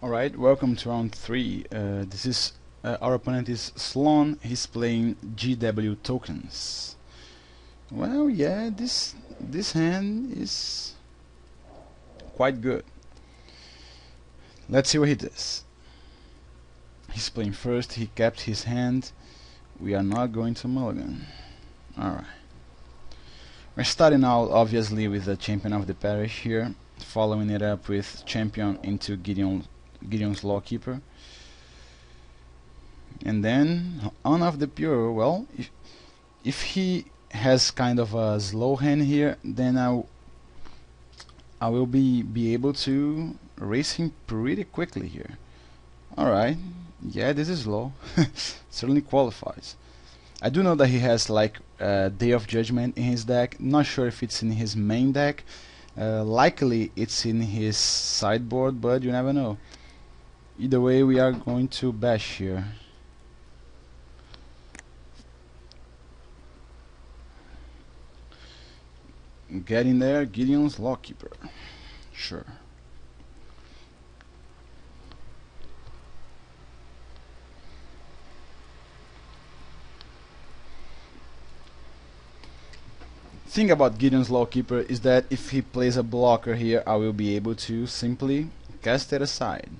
Alright, welcome to round 3. This is our opponent is Sloan. He's playing GW tokens. Well, yeah, this hand is quite good. Let's see what he does. He's playing first. He kept his hand. We are not going to mulligan. Alright. We're starting out obviously with the champion of the parish here, following it up with champion into Gideon's Lawkeeper, and then on of the pure. Well, if he has kind of a slow hand here, then I will be able to race him pretty quickly here. Alright, yeah, this is low. Certainly qualifies. I do know that he has like Day of Judgment in his deck. Not sure if it's in his main deck. Likely it's in his sideboard, but you never know. Either way, we are going to bash here. Get in there, Gideon's Lawkeeper. Sure. Thing about Gideon's Lawkeeper is that if he plays a blocker here, I will be able to simply cast it aside.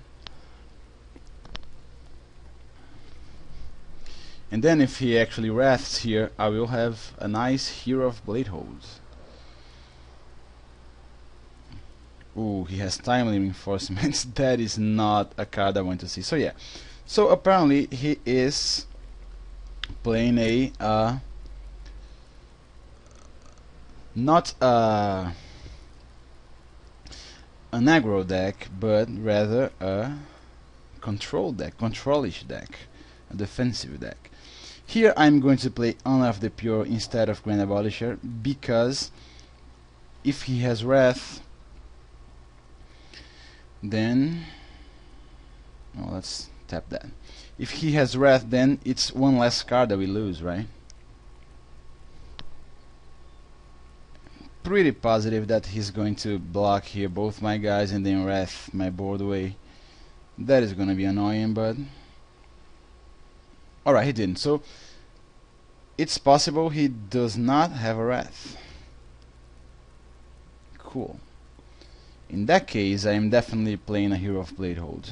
And then if he actually wraths here, I will have a nice Hero of Bladeholds. Ooh, he has timely reinforcements. That is not a card I want to see. So yeah. So apparently he is playing a not an aggro deck, but rather a control deck, controlish deck, a defensive deck. Here I'm going to play Honor of the Pure instead of Grand Abolisher, because if he has Wrath, then let's tap that. If he has Wrath, then it's one less card that we lose, right? Pretty positive that he's going to block here both my guys and then Wrath my board away. That is gonna be annoying, but alright, he didn't. So it's possible he does not have a Wrath. Cool. In that case, I am definitely playing a Hero of Bladehold.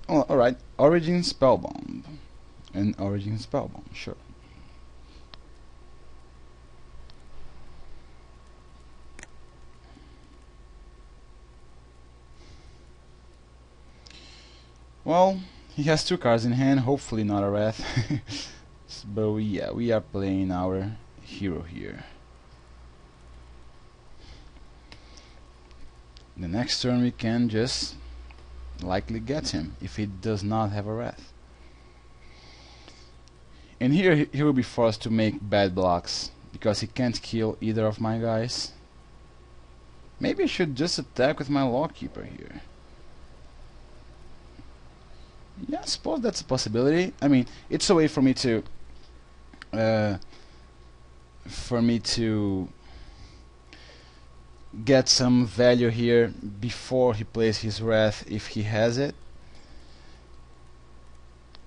Oh, alright, Origin Spellbomb. And Origin Spellbomb, sure. Well, he has two cards in hand, hopefully not a Wrath. But yeah, we are playing our hero here. The next turn we can just likely get him if he does not have a Wrath. And here he will be forced to make bad blocks because he can't kill either of my guys. Maybe I should just attack with my Lawkeeper here. Yeah, I suppose that's a possibility. I mean, it's a way for me to get some value here before he plays his Wrath if he has it.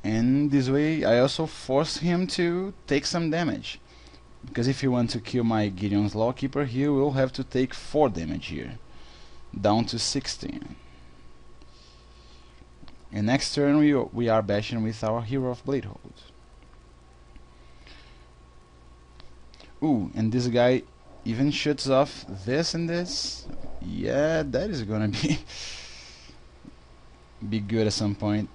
And this way I also force him to take some damage, because if he wants to kill my Gideon's Lawkeeper, he will have to take 4 damage here, down to 16. And next turn we are bashing with our Hero of Bladehold. Ooh, and this guy even shoots off this and this. Yeah, that is gonna be good at some point.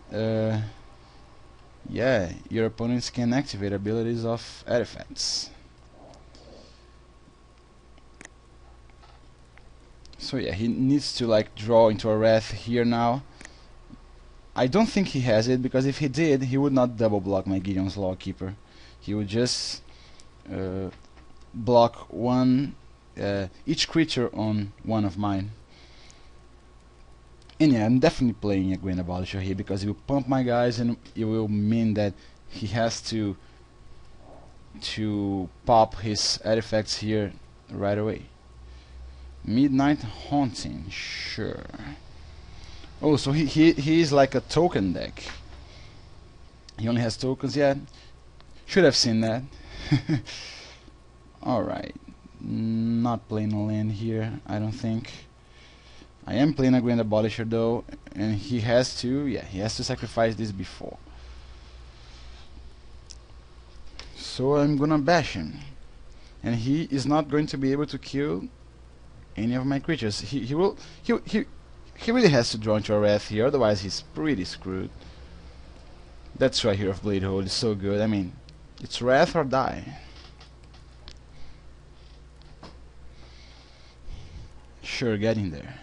Yeah, your opponents can activate abilities of artifacts. So yeah, he needs to like draw into a Wrath here now. I don't think he has it, because if he did, he would not double block my Gideon's Lawkeeper. He would just block each creature on one of mine. And yeah, I'm definitely playing a Grand Abolisher here, because it will pump my guys and it will mean that he has to pop his artifacts here right away. Midnight Haunting, sure. Oh, so he is like a token deck. He only has tokens, yeah. Should have seen that. Alright. Not playing a land here, I don't think. I am playing a Grand Abolisher though, and he has to, yeah, he has to sacrifice this before. So I'm gonna bash him. And he is not going to be able to kill any of my creatures. He really has to draw into a Wrath here, otherwise he's pretty screwed. That's why Hero of Bladehold is so good. I mean, it's Wrath or die. Sure, getting there.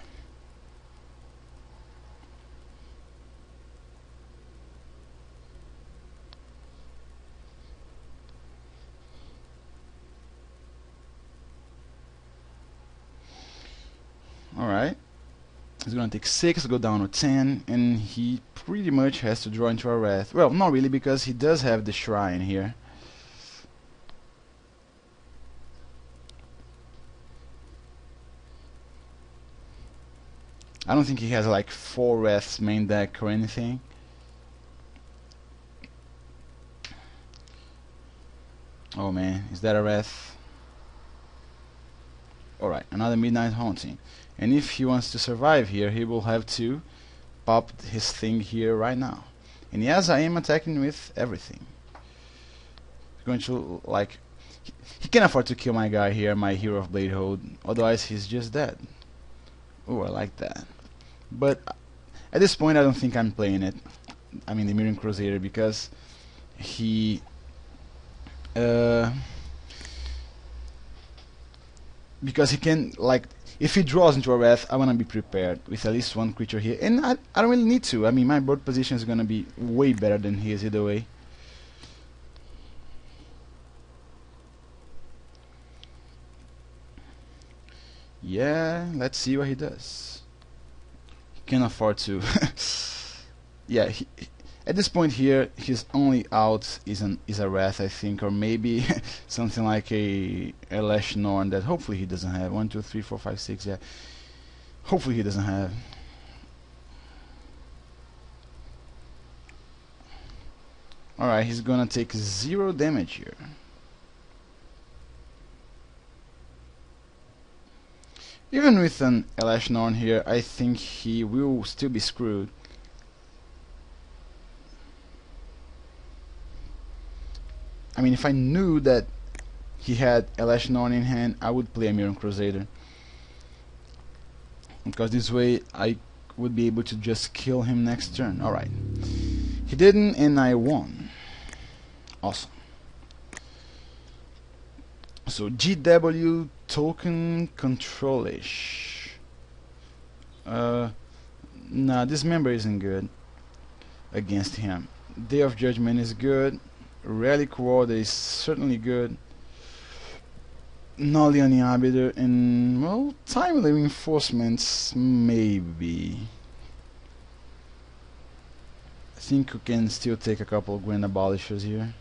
Alright. He's gonna take 6, go down to 10, and he pretty much has to draw into a Wrath. Well, not really, because he does have the Shrine here. I don't think he has like 4 Wraths main deck or anything. Oh man, is that a Wrath? Alright, another Midnight Haunting. And if he wants to survive here, he will have to pop his thing here right now. And yes, I am attacking with everything. He's going to, like... He can afford to kill my guy here, my Hero of Bladehold. Otherwise, he's just dead. Oh, I like that. But at this point, I don't think I'm playing it. I mean, the Mirran Crusader, because he... because he can, like... If he draws into a Wrath, I wanna be prepared with at least one creature here. And I don't really need to. I mean, my board position is gonna be way better than his either way. Yeah, let's see what he does. He can afford to. Yeah, at this point here, his only out is a Wrath, I think, or maybe something like a Elesh Norn that hopefully he doesn't have. 1, 2, 3, 4, 5, 6. Yeah, hopefully he doesn't have. All right, he's gonna take 0 damage here. Even with an Elesh Norn here, I think he will still be screwed. I mean, if I knew that he had Elesh Norn in hand, I would play a Mirran Crusader. Because this way I would be able to just kill him next turn. Alright. He didn't, and I won. Awesome. So GW token controlish. Nah, this member isn't good against him. Day of Judgment is good. Relic Warder is certainly good. Nolian Arbiter and, well, Timely Reinforcements maybe. I think we can still take a couple of Grand Abolishers here.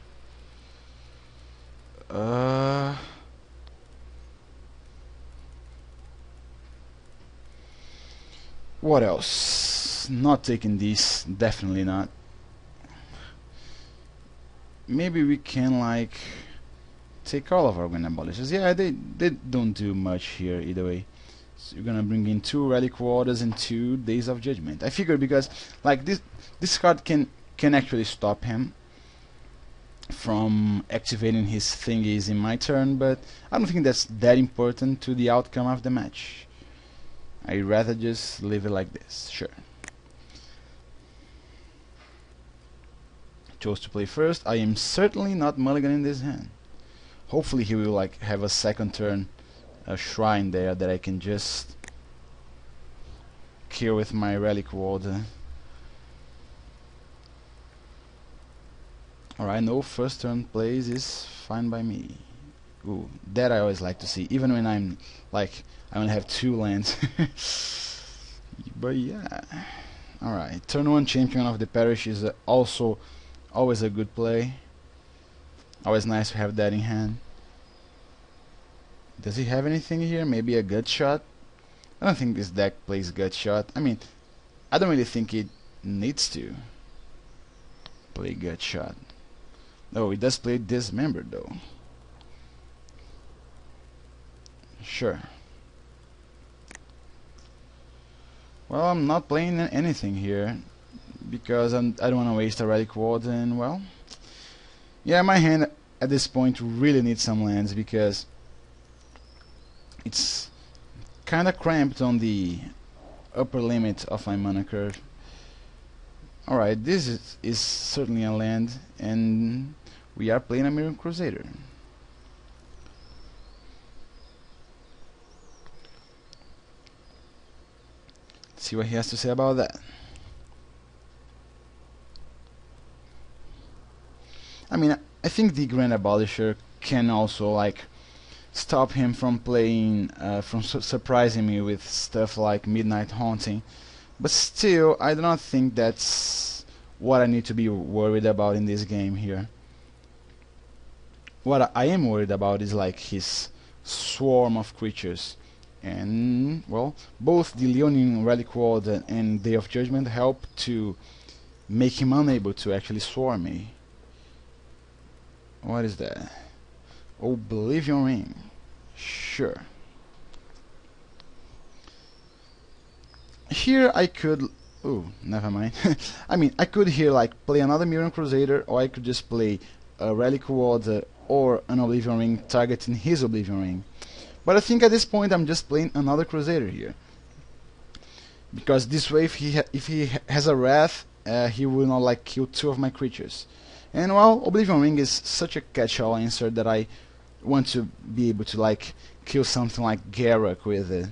What else? Not taking these, definitely not. Maybe we can, like, take all of our Grand Abolishers. Yeah, they don't do much here either way. So you're gonna bring in 2 Relic Warders and 2 Days of Judgment. I figured because, like, this card can actually stop him from activating his thingies in my turn, but I don't think that's that important to the outcome of the match. I'd rather just leave it like this. Sure. Chose to play first. I am certainly not mulliganing this hand. Hopefully he will, like, have a second turn, a shrine there that I can just kill with my Relic Warder. Alright, no first turn plays is fine by me. Ooh, that I always like to see, even when I'm like, I only have 2 lands. But yeah. Alright, turn 1 Champion of the Parish is also always a good play. Always nice to have that in hand. Does he have anything here? Maybe a gut shot? I don't think this deck plays Gutshot. I mean, I don't really think it needs to play Gutshot. No, it does play Dismember though. Sure. Well, I'm not playing anything here because I don't want to waste a Relic Ward, and well, yeah, my hand at this point really needs some lands because it's kinda cramped on the upper limit of my mana curve. Alright, this is certainly a land, and we are playing a Mirran Crusader. Let's see what he has to say about that. I mean, I think the Grand Abolisher can also like stop him from playing, from surprising me with stuff like Midnight Haunting, but still, I do not think that's what I need to be worried about in this game here. What I am worried about is like his swarm of creatures, and well, both the Leonin Relic Ward and Day of Judgment help to make him unable to actually swarm me. What is that? Oblivion Ring. Sure. Here I could... oh, never mind. I mean, I could here like play another Mirran Crusader, or I could just play a Relic Ward or an Oblivion Ring targeting his Oblivion Ring. But I think at this point I'm just playing another Crusader here. Because this way, if he has a Wrath, he will not like kill two of my creatures. And well, Oblivion Ring is such a catch-all answer that I want to be able to like kill something like Garruk with it.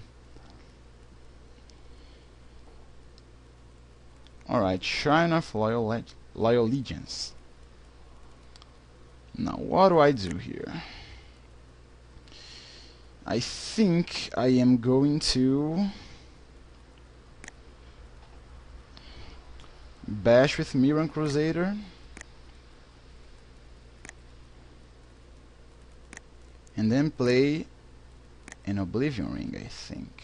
Alright, Shrine of Loyal Allegiance. Now, what do I do here? I think I am going to bash with Mirran Crusader. And then play an Oblivion Ring, I think.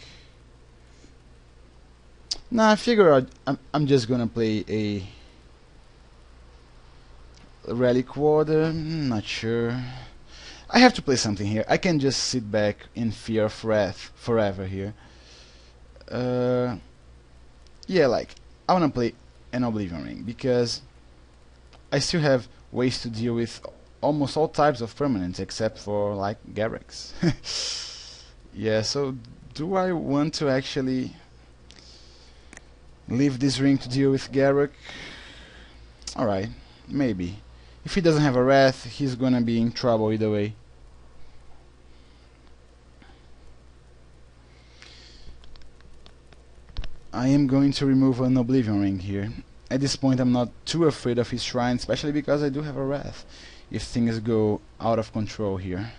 Nah, I figure I'm just gonna play a Relic Ward. Not sure. I have to play something here. I can't just sit back in fear of wrath forever here. Yeah, like I wanna play an Oblivion Ring because I still have ways to deal with almost all types of permanents except for like Garruk's. Yeah, so do I want to actually leave this ring to deal with Garruk? Alright, maybe. If he doesn't have a Wrath, he's gonna be in trouble either way. I am going to remove an Oblivion Ring here. At this point I'm not too afraid of his shrine, especially because I do have a Wrath if things go out of control here.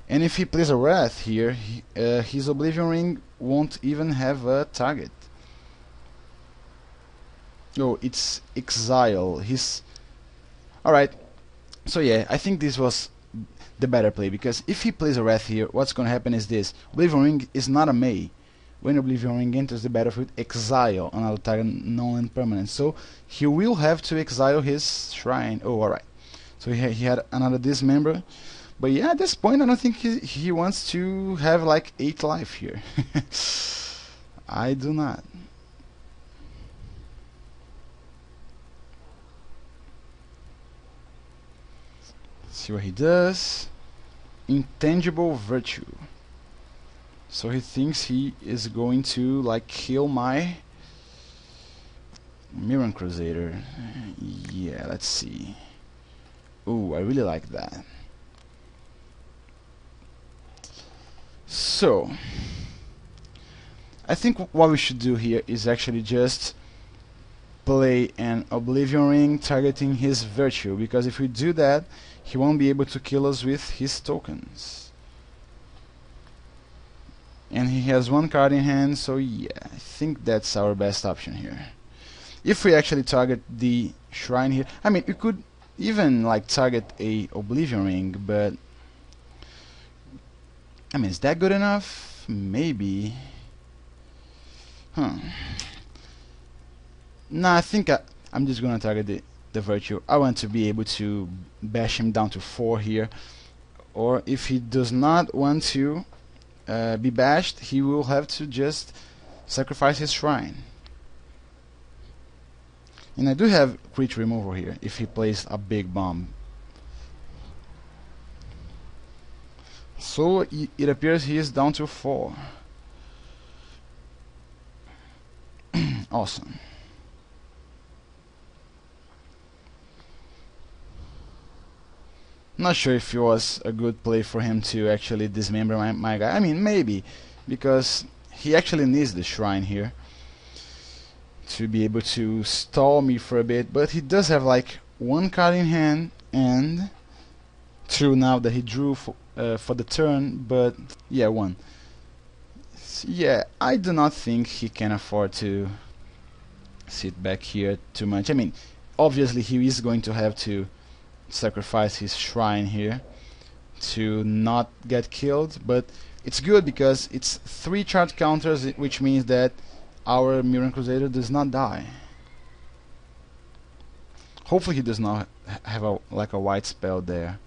And if he plays a Wrath here, his Oblivion Ring won't even have a target. Oh, it's Exile. Alright, so yeah, I think this was the better play, because if he plays a Wrath here, what's gonna happen is this. Oblivion Ring is not a May. When Oblivion Ring enters the battlefield, exile another target non-land permanent. So he will have to exile his shrine. Oh, alright. So he had another Dismember. But yeah, at this point I don't think he wants to have like 8 life here. I do not. Let's see what he does. Intangible Virtue. So he thinks he is going to like kill my Mirran Crusader. Yeah, let's see. Ooh, I really like that. So I think what we should do here is actually just play an Oblivion Ring targeting his Virtue, because if we do that, he won't be able to kill us with his tokens. And he has 1 card in hand, so yeah, I think that's our best option here. If we actually target the shrine here, I mean, we could even like target a Oblivion Ring, but I mean, is that good enough? Maybe. Huh. Nah, I think I'm just gonna target the Virtue. I want to be able to bash him down to 4 here. Or if he does not want to be bashed, he will have to just sacrifice his shrine. And I do have creature removal here if he plays a big bomb. So it appears he is down to 4. Awesome. Not sure if it was a good play for him to actually dismember my guy. I mean, maybe, because he actually needs the shrine here to be able to stall me for a bit, but he does have like 1 card in hand, and true now that he drew for the turn, but yeah, 1. Yeah, I do not think he can afford to sit back here too much. I mean, obviously he is going to have to sacrifice his shrine here to not get killed, but it's good because it's 3 charge counters, which means that our Mirran Crusader does not die. Hopefully he does not have like a white spell there,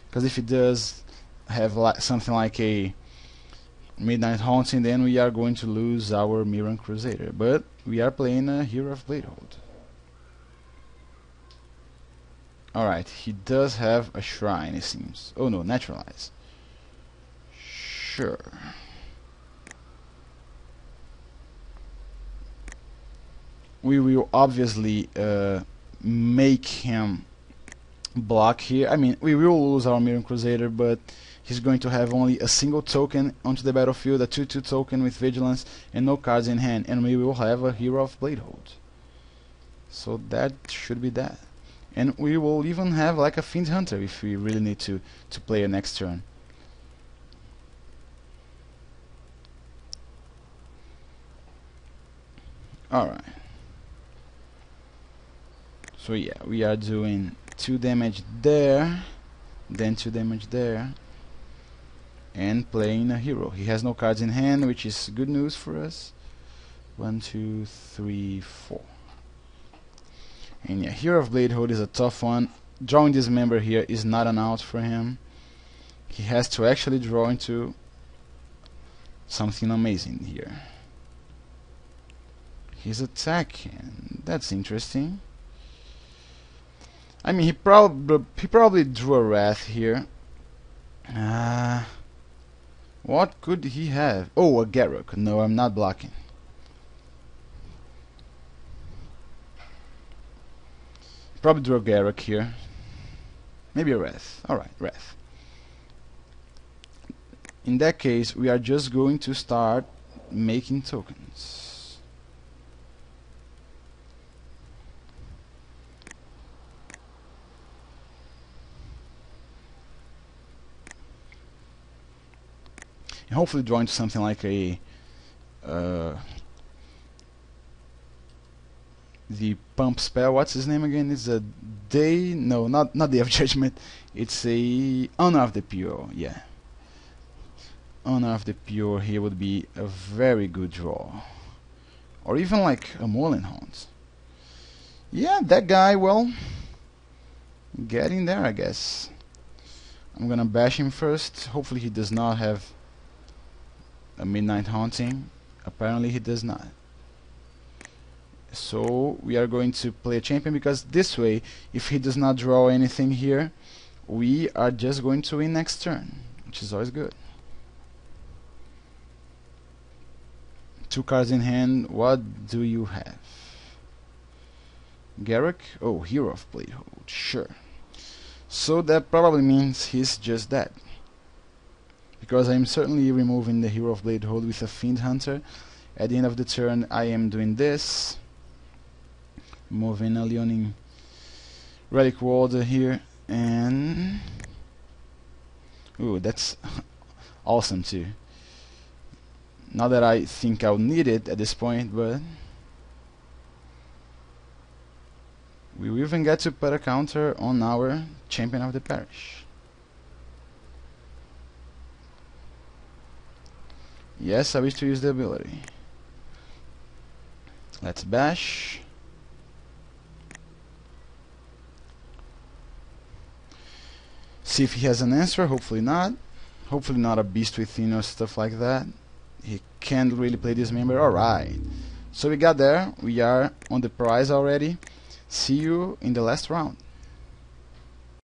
because if he does have something like a Midnight Haunting, then we are going to lose our Mirran Crusader. But we are playing a Hero of Bladehold. Alright, he does have a shrine, it seems. Oh no, Naturalize. Sure. We will obviously make him block here. I mean, we will lose our Mirran Crusader, but he's going to have only a single token onto the battlefield, a 2/2 token with Vigilance, and no cards in hand, and we will have a Hero of Bladehold. So that should be that. And we will even have like a Fiend Hunter if we really need to play a next turn. Alright. So yeah, we are doing 2 damage there, then 2 damage there, and playing a hero. He has no cards in hand, which is good news for us. 1, 2, 3, 4. And yeah, Hero of Bladehold is a tough one. Drawing this member here is not an out for him. He has to actually draw into something amazing here. He's attacking. That's interesting. I mean, he probably drew a Wrath here. What could he have? Oh, a Garruk. No, I'm not blocking. Probably drew a Garruk here. Maybe a Wrath. Alright, Wrath. In that case, we are just going to start making tokens. And hopefully draw into something like a the pump spell. What's his name again? It's a day. No, not Day of Judgment. It's a Honor of the Pure. Yeah, Honor of the Pure here would be a very good draw, or even like a Moorland Haunt. Yeah, that guy. Well, getting there, I guess. I'm gonna bash him first. Hopefully, he does not have a Midnight Haunting. Apparently, he does not. So we are going to play a champion, because this way, if he does not draw anything here, we are just going to win next turn, which is always good. 2 cards in hand. What do you have? Garruk? Oh, Hero of Bladehold. Sure. So that probably means he's just dead, because I'm certainly removing the Hero of Bladehold with a Fiend Hunter. At the end of the turn, I am doing this. Moving a Leonin Relic Warder here, and ooh, that's awesome too. Not that I think I'll need it at this point, but we will even get to put a counter on our Champion of the Parish. Yes, I wish to use the ability. Let's bash. See if he has an answer. Hopefully not. Hopefully not a beast within or stuff like that. He can't really play this member. Alright. So we got there. We are on the prize already. See you in the last round.